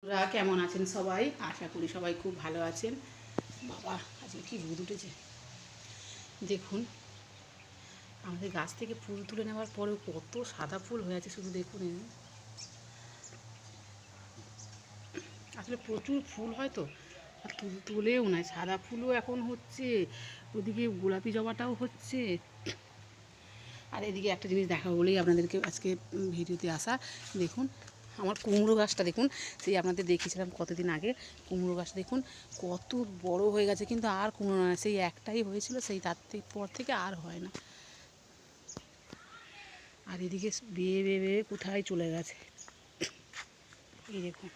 তোরা কেমন আছেন সবাই? আশা করি সবাই খুব ভালো আছেন। বাবা আজকে কি রোদ উঠেছে দেখুন। আমাদের গাছ থেকে ফুল তুলে নেওয়ার পরেও কত সাদা ফুল হয়ে আছে শুধু দেখুন। আসলে প্রচুর ফুল হয় তো, আর তুলেও নয়, সাদা ফুলও এখন হচ্ছে, ওদিকে গোলাপি জবাটাও হচ্ছে। আর এদিকে একটা জিনিস দেখা বলেই আপনাদেরকে আজকে ভিডিওতে আসা। দেখুন আমার কুমড়ো গাছটা দেখুন, সেই আপনাদের দেখিয়েছিলাম কতদিন আগে। কুমড়ো গাছটা দেখুন কত বড় হয়ে গেছে, কিন্তু আর কুমড়ো না, সেই একটাই হয়েছিল, সেই তার পর থেকে আর হয় না। আর এদিকে বেয়ে বেয়ে বেয়ে কোথায় চলে গেছে এই দেখুন।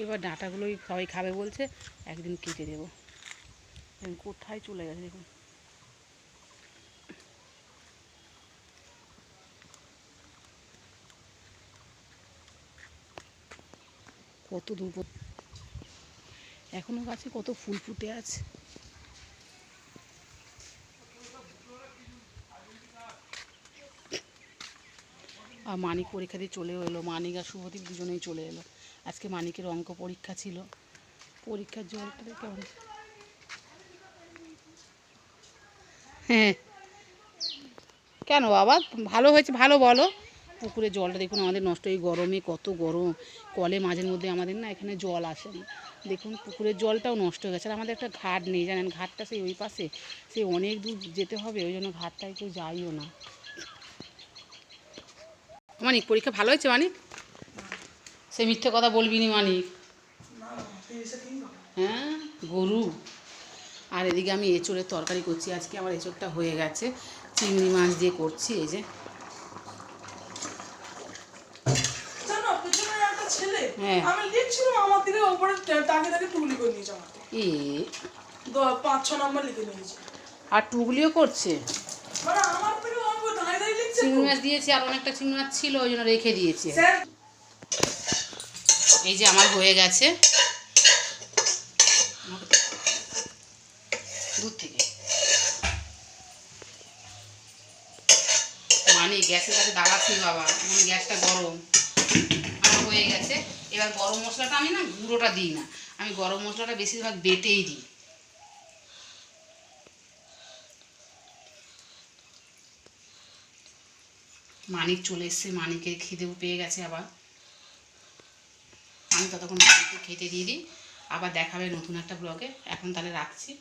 এবার ডাঁটাগুলোই সবাই খাবে বলছে, একদিন কেটে দেবো। কোথায় চলে গেছে দেখুন। কত দূর এখনো গাছে কত ফুল ফুটে আছে। আর মানিক পরীক্ষা দিয়ে চলেও এলো, মানিক আর শুভদীপ দুজনেই চলে এলো। আজকে মানিকের অঙ্ক পরীক্ষা ছিল। পরীক্ষার জলটা কেমন? হ্যাঁ কেন বাবা, ভালো হয়েছে, ভালো বলো। পুকুরের জলটা দেখুন আমাদের নষ্ট, এই গরমে কত গরম। কলে মাঝের মধ্যে আমাদের না এখানে জল আসে না, দেখুন পুকুরের জলটাও নষ্ট হয়ে গেছে। আর আমাদের একটা ঘাট নেই জানেন, ঘাটটা সেই ওই পাশে, সেই অনেক দূর যেতে হবে, ওই জন্য ঘাটটায় কেউ যাইও না। মানিক পরীক্ষা ভালো হয়েছে মানিক? সে মিথ্যে কথা বলবি নি মানিক। হ্যাঁ গরু। আর এদিকে আমি এঁচোড়ের তরকারি করছি, আজকে আমার এঁচোড়টা হয়ে গেছে, চিংড়ি মাছ দিয়ে করছি। এই যে হ্যাঁ আমি লিখছিলাম আমার দিকে উপরে তাকে তাকে টুকলি করে নিয়েছে আমাকে। 5-6 নম্বর লিখে নিয়েছে। আর টুকলিও করছে মানে আমার পেলে অঙ্ক দাঁড়াই দাঁড়াই লিখছে। চিংড়ি মাছ দিয়েছি, আর অনেকটা চিংড়ি মাছ ছিল, ওই জন্য রেখে দিয়েছে। এই যে আমার হয়ে গেছে দূর থেকে। মানে গ্যাসের কাছে দাঁড়াচ্ছি বাবা, মানে গ্যাসটা গরম। আমার হয়ে গেছে। এবার গরম মশলাটা আমি না গুঁড়োটা দিই না, আমি গরম মশলাটা বেশিরভাগ বেটেই দিই। মানিক চলে এসছে, মানিকের খিদেও পেয়ে গেছে আবার। আমি ততক্ষণ মানিককে খেতে দিয়ে দিই, আবার দেখাবে নতুন একটা ব্লগে। এখন তাহলে রাখছি।